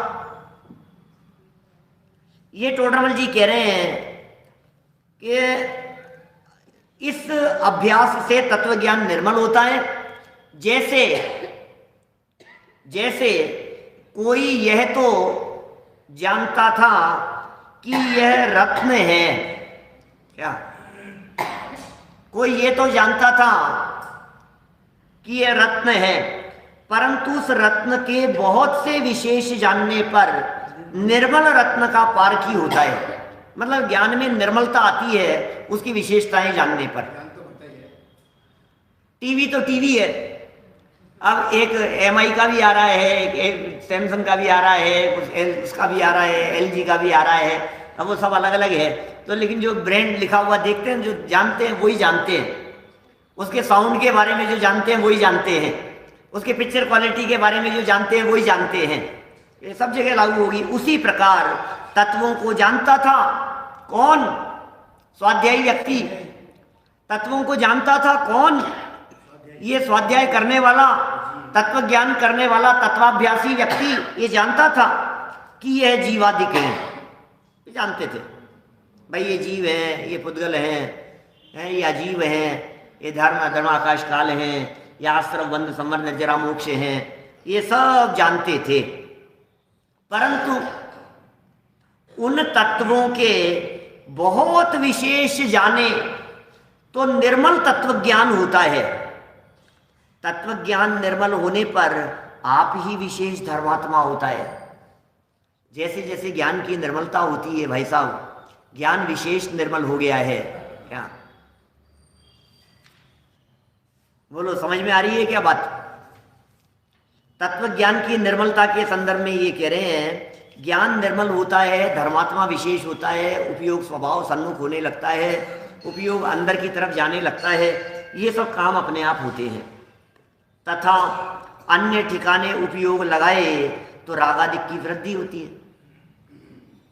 ये टोडरमल जी कह रहे हैं कि इस अभ्यास से तत्व ज्ञान निर्मल होता है। जैसे जैसे कोई यह तो जानता था कि यह रत्न है, क्या कोई ये तो जानता था कि यह रत्न है, परंतु उस रत्न के बहुत से विशेष जानने पर निर्मल रत्न का पारखी होता है। मतलब ज्ञान में निर्मलता आती है उसकी विशेषताएं जानने पर। टीवी तो टीवी है, अब एक एमआई का भी आ रहा है, एक सैमसंग का भी आ रहा है, कुछ उसका भी आ रहा है, एलजी का भी आ रहा है, अब वो सब अलग अलग है। तो लेकिन जो ब्रांड लिखा हुआ देखते हैं, जो जानते हैं वही जानते हैं, उसके साउंड के बारे में जो जानते हैं वही जानते हैं, उसके पिक्चर क्वालिटी के बारे में जो जानते हैं वही जानते हैं। ये सब जगह लागू होगी। उसी प्रकार तत्वों को जानता था कौन? स्वाध्यायी व्यक्ति। तत्वों को जानता था कौन? ये स्वाध्याय करने वाला, तत्व ज्ञान करने वाला तत्वाभ्यासी व्यक्ति ये जानता था कि यह जीवादिक है। ये जानते थे भाई, ये जीव है, ये पुद्गल है, ये अजीव है, ये धर्म अधर्म आकाश काल है, ये आश्रम बंध संवर निर्जरा मोक्ष है, ये सब जानते थे। परंतु उन तत्वों के बहुत विशेष जाने तो निर्मल तत्व ज्ञान होता है। तत्व ज्ञान निर्मल होने पर आप ही विशेष धर्मात्मा होता है। जैसे जैसे ज्ञान की निर्मलता होती है भाई साहब, ज्ञान विशेष निर्मल हो गया है। क्या बोलो, समझ में आ रही है क्या बात? तत्व ज्ञान की निर्मलता के संदर्भ में ये कह रहे हैं, ज्ञान निर्मल होता है, धर्मात्मा विशेष होता है, उपयोग स्वभाव सन्मुख होने लगता है, उपयोग अंदर की तरफ जाने लगता है, ये सब काम अपने आप होते हैं। तथा अन्य ठिकाने उपयोग लगाए तो रागादिक की वृद्धि होती है।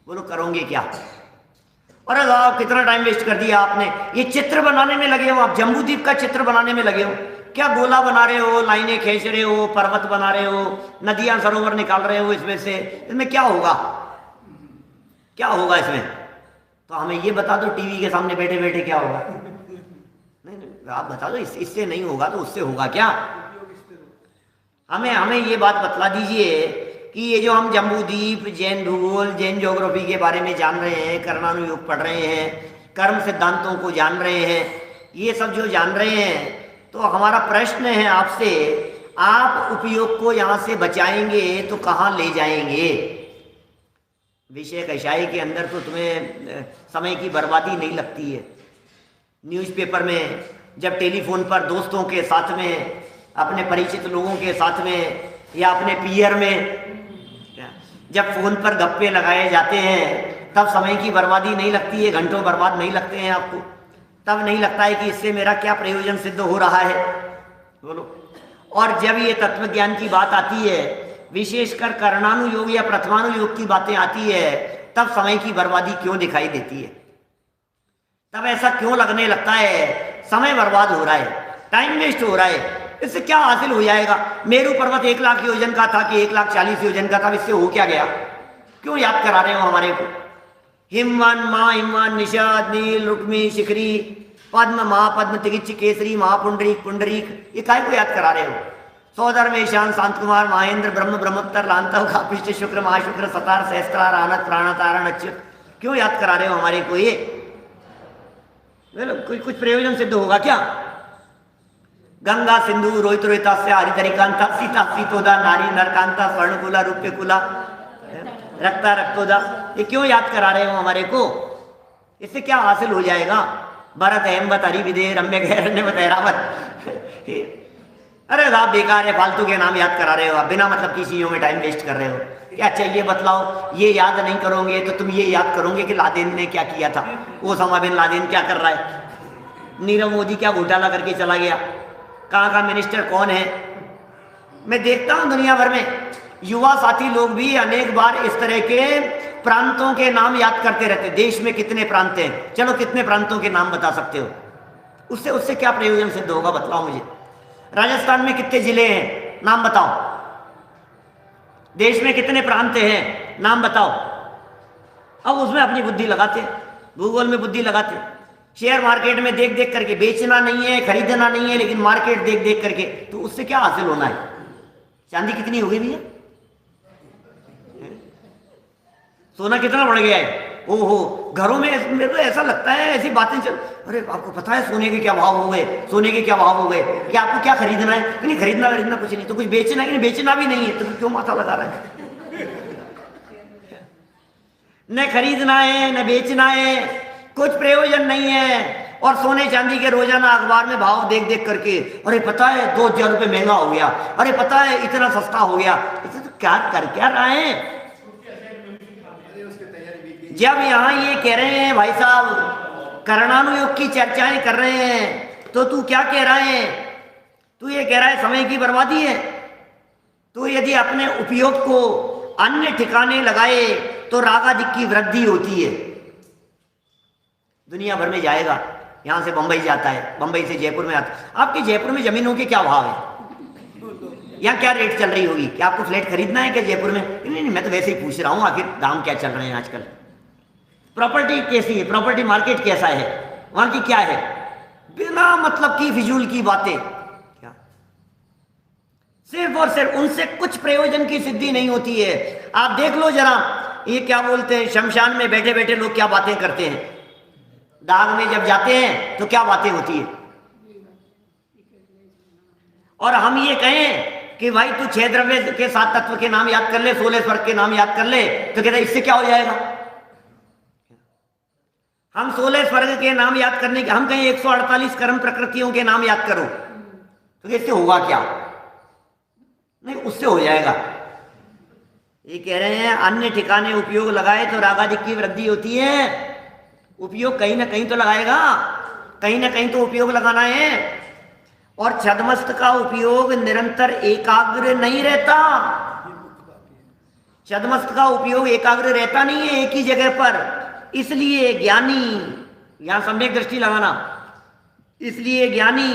बोलो करोगे क्या? अरे साहब कितना टाइम वेस्ट कर दिया आपने, ये चित्र बनाने में लगे हो आप, जम्बूद्वीप का चित्र बनाने में लगे हो, क्या गोला बना रहे हो, लाइनें खींच रहे हो, पर्वत बना रहे हो, नदियां सरोवर निकाल रहे हो, इसमें से इसमें क्या होगा? क्या होगा इसमें? तो हमें ये बता दो, टीवी के सामने बैठे बैठे क्या होगा? नहीं, आप बता दो, इससे नहीं होगा तो उससे होगा क्या? हमें ये बात बतला दीजिए कि ये जो हम जम्बूद्वीप, जैन भूगोल, जैन ज्योग्राफी के बारे में जान रहे हैं, कर्णानुयोग पढ़ रहे हैं, कर्म सिद्धांतों को जान रहे हैं, ये सब जो जान रहे हैं, तो हमारा प्रश्न है आपसे, आप उपयोग को यहाँ से बचाएंगे तो कहाँ ले जाएंगे? विषय कषाय के अंदर तो तुम्हें समय की बर्बादी नहीं लगती है। न्यूज़पेपर में, जब टेलीफोन पर दोस्तों के साथ में, अपने परिचित लोगों के साथ में, या अपने पीयर में जब फोन पर गप्पे लगाए जाते हैं, तब समय की बर्बादी नहीं लगती है, घंटों बर्बाद नहीं लगते हैं आपको, तब नहीं लगता है कि इससे मेरा क्या प्रयोजन सिद्ध हो रहा है? बोलो। और जब ये तत्व ज्ञान की बात आती है, विशेषकर कर्णानुयोग या प्रथमानुयोग की बातें आती है, तब समय की बर्बादी क्यों दिखाई देती है? तब ऐसा क्यों लगने लगता है समय बर्बाद हो रहा है, टाइम वेस्ट हो रहा है, इससे क्या हासिल हो जाएगा? मेरू पर्वत 1 लाख योजन का था कि 1,40,000 योजन का था, इससे हो क्या गया? क्यों याद करा रहे हो हमारे को? हिमवान माँ हिमवान निषाद नील रुक्मी शिखरी पद्म महापद्म तिगिच्छ केसरी महापुंडरीक पुंडरीक, ये काय को याद करा रहे हो? सौधर्म ईशान शांत कुमार महेंद्र ब्रह्म ब्रह्मोत्तर लांतव खापिष्ट शुक्र महाशुक्र सतार सहस्त्रार आनत प्राणतारण अच्युत, क्यों याद करा रहे हो हमारे को? ये कुछ प्रयोजन सिद्ध होगा क्या? गंगा सिंधु रोहित रोहितास्य हरितरिकांता सीता सीतोदा नारी नरकांता स्वर्णकुला रूप्यकुला रक्ता रक्तोदा, ये क्यों याद करा रहे हो हमारे को? इससे क्या हासिल हो जाएगा? भरत हेमवत हरि विदे रम्य गैरण्यवत ऐरावत, अरे साहब बेकार है, फालतू के नाम याद करा रहे हो आप, बिना मतलब की चीजों में टाइम वेस्ट कर रहे हो। क्या चाहिए बतलाओ, ये याद नहीं करोगे तो तुम ये याद करोगे कि लादेन ने क्या किया था, ओसामा बिन लादेन क्या कर रहा है, नीरव मोदी क्या घोटाला करके चला गया, कहाँ का मिनिस्टर कौन है। मैं देखता हूँ दुनिया भर में युवा साथी लोग भी अनेक बार इस तरह के प्रांतों के नाम याद करते रहते। देश में कितने प्रांत हैं, चलो कितने प्रांतों के नाम बता सकते हो, उससे उससे क्या प्रयोजन सिद्ध होगा बताओ मुझे। राजस्थान में कितने जिले हैं, नाम बताओ। देश में कितने प्रांत हैं, नाम बताओ। अब उसमें अपनी बुद्धि लगाते, भूगोल में बुद्धि लगाते, शेयर मार्केट में देख देख करके, बेचना नहीं है खरीदना नहीं है, लेकिन मार्केट देख देख करके, तो उससे क्या हासिल होना है। चांदी कितनी हो गई भैया, सोना कितना बढ़ गया है, ओहो घरों में मेरे को ऐसा लगता है ऐसी बातें चल। अरे आपको पता है सोने के क्या भाव हो गए, सोने के क्या भाव हो गए, कि आपको क्या खरीदना है, नहीं खरीदना कुछ नहीं, तो कुछ बेचना है, बेचना भी नहीं है, तो क्यों माथा लगा रहा है। न खरीदना है न बेचना है, कुछ प्रयोजन नहीं है। और सोने चांदी के रोजाना अखबार में भाव देख देख करके, अरे पता है 2000 रुपये महंगा हो गया, अरे पता है इतना सस्ता हो गया, तो क्या कर क्या रहा है। जब यहाँ ये कह रहे हैं भाई साहब कर्णानुयोग की चर्चाएं कर रहे हैं, तो तू क्या कह रहा है, तू ये कह रहा है समय की बर्बादी है। तो यदि अपने उपयोग को अन्य ठिकाने लगाए तो रागादिक की वृद्धि होती है। दुनिया भर में जाएगा, यहाँ से बंबई जाता है, बंबई से जयपुर में आता है। आपके जयपुर में जमीनों के क्या भाव है, यहाँ क्या रेट चल रही होगी, क्या आपको फ्लैट खरीदना है क्या जयपुर में। नहीं, मैं तो वैसे ही पूछ रहा हूँ, आखिर दाम क्या चल रहे हैं आजकल, प्रॉपर्टी कैसी है, प्रॉपर्टी मार्केट कैसा है, वहां की क्या है। बिना मतलब की फिजूल की बातें, क्या सिर्फ और सिर्फ उनसे कुछ प्रयोजन की सिद्धि नहीं होती है। आप देख लो जरा, ये क्या बोलते हैं, शमशान में बैठे बैठे लोग क्या बातें करते हैं, दाग में जब जाते हैं तो क्या बातें होती है। और हम ये कहें कि भाई तू 6 द्रव्य के 7 तत्व के नाम याद कर ले, 16 स्वर्ग के नाम याद कर ले, तो कहते इससे क्या हो जाएगा। हम 16 स्वर्ग के नाम याद करने के, हम कहें 148 कर्म प्रकृतियों के नाम याद करो, तो इससे होगा क्या, नहीं उससे हो जाएगा। ये कह रहे हैं अन्य ठिकाने उपयोग लगाए तो रागादिक की वृद्धि होती है। उपयोग कहीं ना कहीं तो लगाएगा, कहीं ना कहीं तो उपयोग लगाना है। और छद्मस्त का उपयोग निरंतर एकाग्र नहीं रहता, छद्मस्त का उपयोग एकाग्र रहता नहीं है एक ही जगह पर। इसलिए ज्ञानी, यहां सम्यक दृष्टि लगाना, इसलिए ज्ञानी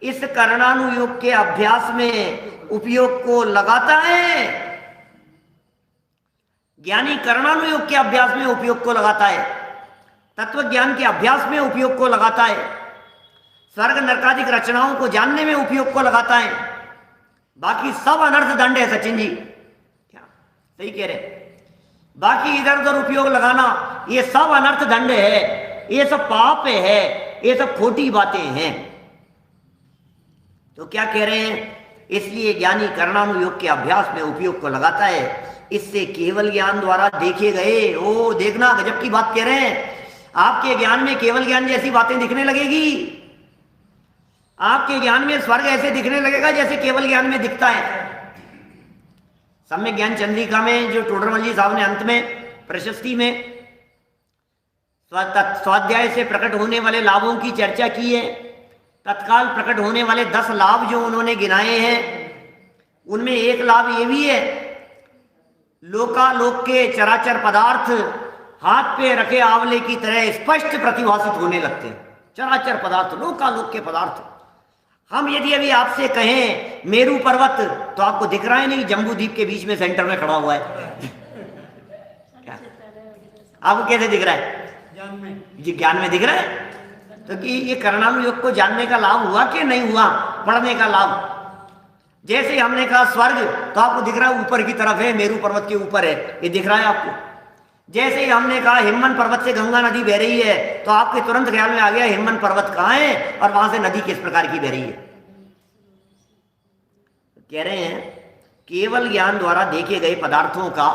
इस कर्णानुयोग के अभ्यास में उपयोग को लगाता है। ज्ञानी कर्णानुयोग के अभ्यास में उपयोग को लगाता है, तत्व ज्ञान के अभ्यास में उपयोग को लगाता है, स्वर्ग नरकादिक रचनाओं को जानने में उपयोग को लगाता है। बाकी सब अनर्थ दंड है। सचिन जी क्या सही कह रहे, बाकी इधर उधर उपयोग लगाना ये सब अनर्थ दंड है, ये सब पाप है, ये सब खोटी बातें हैं। तो क्या कह रहे हैं, इसलिए ज्ञानी कर्णानुयोग के अभ्यास में उपयोग को लगाता है। इससे केवल ज्ञान द्वारा देखे गए, ओ देखना गजब की बात कह रहे हैं, आपके ज्ञान में केवल ज्ञान जैसी बातें दिखने लगेगी। आपके ज्ञान में स्वर्ग ऐसे दिखने लगेगा जैसे केवल ज्ञान में दिखता है। सम्यक ज्ञान चंद्रिका में जो टोडरमल जी साहब ने अंत में प्रशस्ति में स्वाध्याय से प्रकट होने वाले लाभों की चर्चा की है, तत्काल प्रकट होने वाले 10 लाभ जो उन्होंने गिनाए हैं, उनमें एक लाभ ये भी है, लोकालोक के चराचर पदार्थ हाथ पे रखे आंवले की तरह स्पष्ट प्रतिभासित होने लगते हैं। चराचर पदार्थ, लोकालोक के पदार्थ। हम यदि अभी आपसे कहें मेरू पर्वत, तो आपको दिख रहा है नहीं, जम्बू द्वीप के बीच में सेंटर में खड़ा हुआ है। क्या आपको कैसे दिख रहा है, जी ज्ञान में दिख रहा है। तो कि ये कर्णानुयोग को जानने का लाभ हुआ कि नहीं हुआ, पढ़ने का लाभ। जैसे हमने कहा स्वर्ग, तो आपको दिख रहा है ऊपर की तरफ है, मेरू पर्वत के ऊपर है, ये दिख रहा है आपको। जैसे ही हमने कहा हिमवन पर्वत से गंगा नदी बह रही है, तो आपके तुरंत ख्याल में आ गया हिमवन पर्वत कहाँ है और वहां से नदी किस प्रकार की बह रही है। कह रहे हैं केवल ज्ञान द्वारा देखे गए पदार्थों का,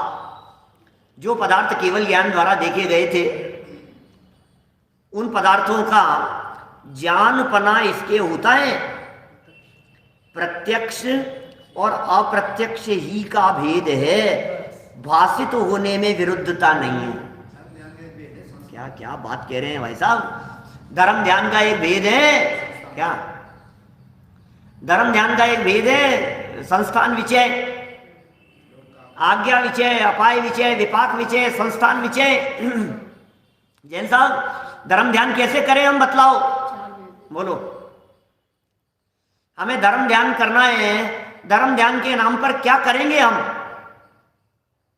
जो पदार्थ केवल ज्ञान द्वारा देखे गए थे, उन पदार्थों का जानपना इसके होता है, प्रत्यक्ष और अप्रत्यक्ष ही का भेद है, भाषित होने में विरुद्धता नहीं है। क्या क्या बात कह रहे हैं भाई साहब। धर्म ध्यान का एक भेद है क्या? धर्म ध्यान का एक भेद है, संस्थान विचय, आज्ञा विचय, अपाय विचय, विपाक विचय, संस्थान विचय। जैन साहब धर्म ध्यान कैसे करें हम, बतलाओ, बोलो। हमें धर्म ध्यान करना है, धर्म ध्यान के नाम पर क्या करेंगे हम?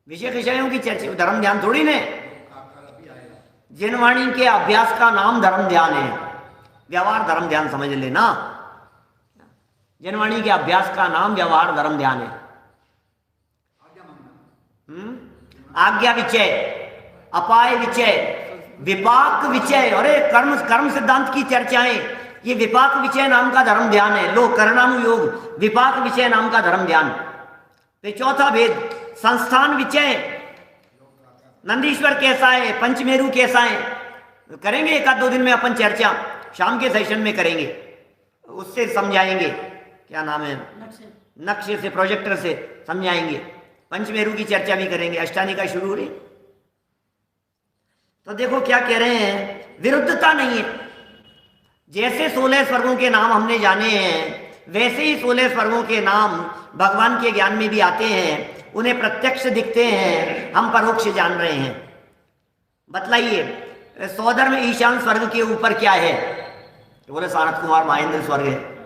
विषय विषयों की चर्चा, धर्म ध्यान थोड़ी ने। जिनवाणी के अभ्यास का नाम धर्म ध्यान है, व्यवहार धर्म ध्यान समझ लेना। जिनवाणी के अभ्यास का नाम व्यवहार धर्म ध्यान है। आज्ञा विचय, अपाय विचय, विपाक विचय, अरे कर्म कर्म सिद्धांत की चर्चाएं, ये विपाक विचय नाम का धर्म ध्यान है। लो, करणानुयोग विपाक विचय नाम का धर्म ध्यान। फिर चौथा भेद संस्थान विचय, नंदीश्वर कैसा है, पंचमेरु कैसा है, करेंगे एक आध दो दिन में अपन चर्चा, शाम के सेशन में करेंगे, उससे समझाएंगे। क्या नाम है, नक्शे से, प्रोजेक्टर से समझाएंगे। पंचमेरु की चर्चा भी करेंगे, अष्टानिका शुरू हो रही। तो देखो क्या कह रहे हैं, विरुद्धता नहीं है। जैसे 16 स्वर्गों के नाम हमने जाने हैं, वैसे ही 16 स्वर्गों के नाम भगवान के ज्ञान में भी आते हैं। उन्हें प्रत्यक्ष दिखते हैं, हम परोक्ष जान रहे हैं। बतलाइए, सौधर्म ईशान स्वर्ग के ऊपर क्या है? तो बोले सारथ कुमार महेंद्र स्वर्ग है।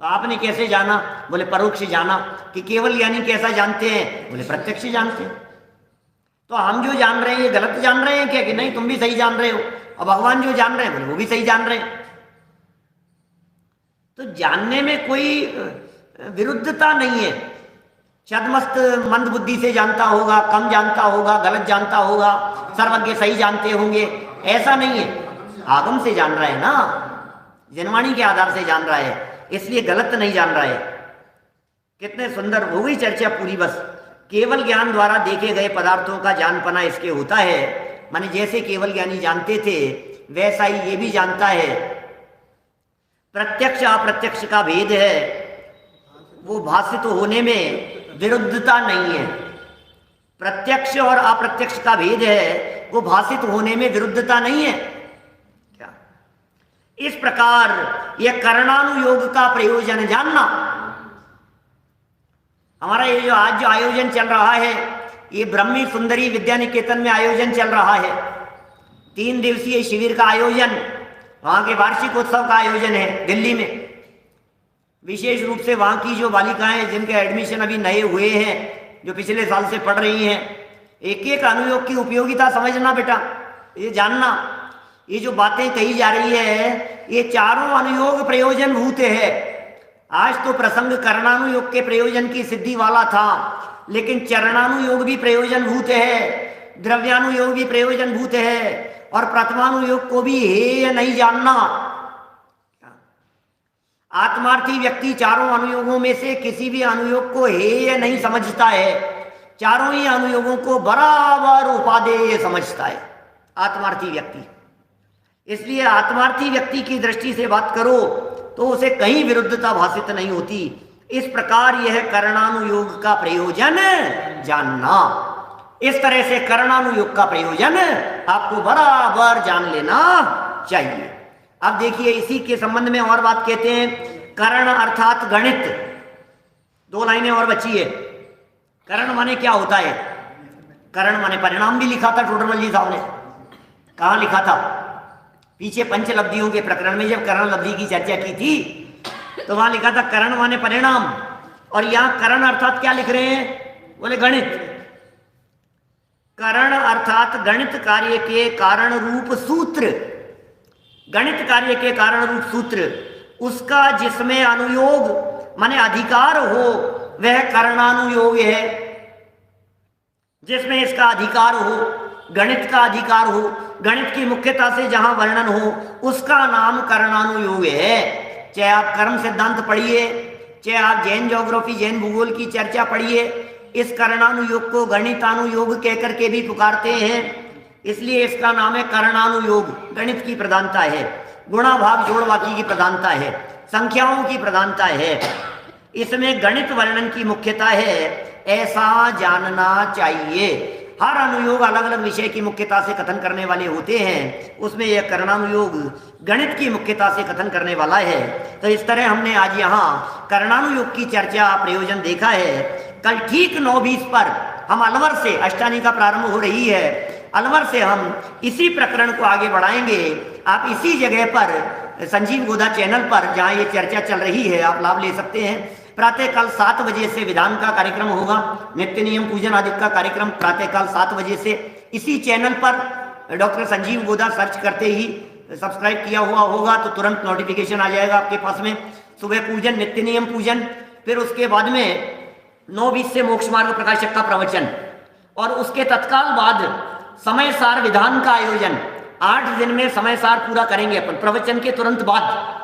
तो आपने कैसे जाना? बोले परोक्ष जाना। कि केवल यानी कैसा जानते हैं? बोले प्रत्यक्ष जानते हैं। तो हम जो जान रहे हैं ये गलत जान रहे हैं क्या? कि नहीं, तुम भी सही जान रहे हो। और भगवान जो जान रहे हैं बोले वो भी सही जान रहे हैं। तो जानने में कोई विरुद्धता नहीं है। छदमस्त मंद बुद्धि से जानता होगा, कम जानता होगा, गलत जानता होगा, सर्वज्ञ सही जानते होंगे, ऐसा नहीं है। आगम से जान रहा है ना, जनवाणी के आधार से जान रहा है, इसलिए गलत नहीं जान रहा है। कितने सुंदर हो गई चर्चा पूरी। बस केवल ज्ञान द्वारा देखे गए पदार्थों का जानपना इसके होता है। माने जैसे केवल ज्ञानी जानते थे वैसा ही ये भी जानता है। प्रत्यक्ष अप्रत्यक्ष का भेद है, वो भाषित होने में विरुद्धता नहीं है। प्रत्यक्ष और अप्रत्यक्ष का भेद है, वो भाषित होने में विरुद्धता नहीं है। क्या इस प्रकार यह करणानुयोग का प्रयोजन जानना। हमारा ये जो आज जो आयोजन चल रहा है, ये ब्रह्मी सुंदरी विद्या निकेतन में आयोजन चल रहा है। 3 दिवसीय शिविर का आयोजन, वहां के वार्षिक उत्सव का आयोजन है दिल्ली में। विशेष रूप से वहां की जो बालिकाएं जिनके एडमिशन अभी नए हुए हैं, जो पिछले साल से पढ़ रही हैं, एक एक अनुयोग की उपयोगिता समझना बेटा, ये जानना। ये जो बातें कही जा रही है ये चारों अनुयोग प्रयोजन भूत है। आज तो प्रसंग करणानुयोग के प्रयोजन की सिद्धि वाला था, लेकिन चरणानुयोग भी प्रयोजन भूत है, द्रव्यानुयोग भी प्रयोजन भूत है, और प्रथमानुयोग को भी हेय नहीं जानना। आत्मार्थी व्यक्ति चारों अनुयोगों में से किसी भी अनुयोग को हेय नहीं समझता है, चारों ही अनुयोगों को बराबर उपादेय समझता है आत्मार्थी व्यक्ति। इसलिए आत्मार्थी व्यक्ति की दृष्टि से बात करो तो उसे कहीं विरुद्धता भाषित नहीं होती। इस प्रकार यह करणानुयोग का प्रयोजन जानना, इस तरह से करणानुयोग का प्रयोजन आपको बराबर जान लेना चाहिए। अब देखिए इसी के संबंध में और बात कहते हैं, करण अर्थात गणित। 2 लाइनें और बची है। करण माने क्या होता है? करण माने परिणाम भी लिखा था टोडरमल जी साहब ने। कहाँ लिखा था? पीछे पंचलब्धियों के प्रकरण में जब करण लब्धि की चर्चा की थी तो वहां लिखा था करण माने परिणाम, और यहां करण अर्थात क्या लिख रहे हैं? बोले गणित। करण अर्थात गणित कार्य के कारण रूप सूत्र। गणित कार्य के कारण रूप सूत्र, उसका जिसमें अनुयोग माने अधिकार हो वह करणानुयोग है। जिसमें इसका अधिकार हो, गणित का अधिकार हो, गणित की मुख्यता से जहां वर्णन हो, उसका नाम करणानुयोग है। चाहे आप कर्म सिद्धांत पढ़िए, चाहे आप जैन ज्योग्राफी, जैन भूगोल की चर्चा पढ़िए, इस करणानुयोग को गणितानुयोग कहकर के भी पुकारते हैं। इसलिए इसका नाम है करणानुयोग। गणित की प्रधानता है, गुणा भाग जोड़ बाकी की प्रधानता है। संख्याओं की प्रधानता है। इसमें गणित वर्णन की मुख्यता है, ऐसा जानना चाहिए। हर अनुयोग अलग अलग विषय की मुख्यता से कथन करने वाले होते हैं, उसमें यह कर्णानुयोग गणित की मुख्यता से कथन करने वाला है। तो इस तरह हमने आज यहाँ कर्णानुयोग की चर्चा प्रयोजन देखा है। कल ठीक 9:20 पर हम अलवर से अष्टानी का प्रारंभ हो रही है, अलवर से हम इसी प्रकरण को आगे बढ़ाएंगे। आप इसी जगह पर संजीव गोदा चैनल पर जहाँ ये चर्चा चल रही है आप लाभ ले सकते हैं। प्रातः काल 7 बजे से विधान का कार्यक्रम होगा, नित्य नियम पूजन आदि का कार्यक्रम प्रातः काल 7 बजे से इसी चैनल पर डॉक्टर संजीव गोदा सर्च करते ही सब्सक्राइब किया हुआ होगा तो तुरंत नोटिफिकेशन आ जाएगा आपके पास में। सुबह पूजन, नित्य नियम पूजन, फिर उसके बाद में 9:20 से मोक्ष मार्ग प्रकाशक का प्रवचन और उसके तत्काल बाद समय सार विधान का आयोजन। 8 दिन में समय सार पूरा करेंगे अपन प्रवचन के तुरंत बाद।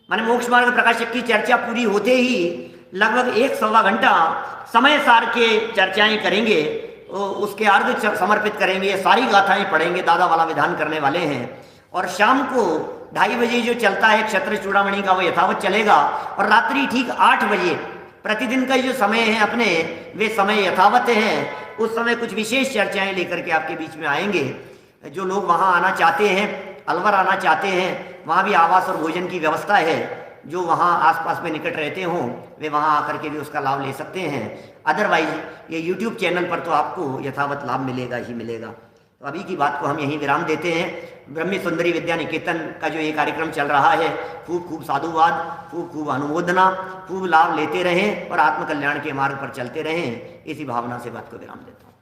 माने मोक्ष मार्ग प्रकाशक की चर्चा पूरी होते ही लगभग 1-1.25 घंटा समय सार के चर्चाएं करेंगे, उसके अर्घ समर्पित करेंगे, सारी गाथाएं पढ़ेंगे, दादा वाला विधान करने वाले हैं। और शाम को 2:30 बजे जो चलता है क्षत्र चूड़ामणि का वो यथावत चलेगा, और रात्रि ठीक 8 बजे प्रतिदिन का जो समय है अपने वे समय यथावत हैं। उस समय कुछ विशेष चर्चाएं लेकर के आपके बीच में आएंगे। जो लोग वहाँ आना चाहते हैं, अलवर आना चाहते हैं, वहाँ भी आवास और भोजन की व्यवस्था है। जो वहाँ आसपास में निकट रहते हों वे वहाँ आकर के भी उसका लाभ ले सकते हैं। अदरवाइज ये यूट्यूब चैनल पर तो आपको यथावत लाभ मिलेगा ही मिलेगा। तो अभी की बात को हम यहीं विराम देते हैं। ब्रह्मी सुंदरी विद्या निकेतन का जो ये कार्यक्रम चल रहा है, खूब खूब साधुवाद, खूब खूब अनुमोदना, खूब लाभ लेते रहें और आत्मकल्याण के मार्ग पर चलते रहें। इसी भावना से बात को विराम देता हूँ।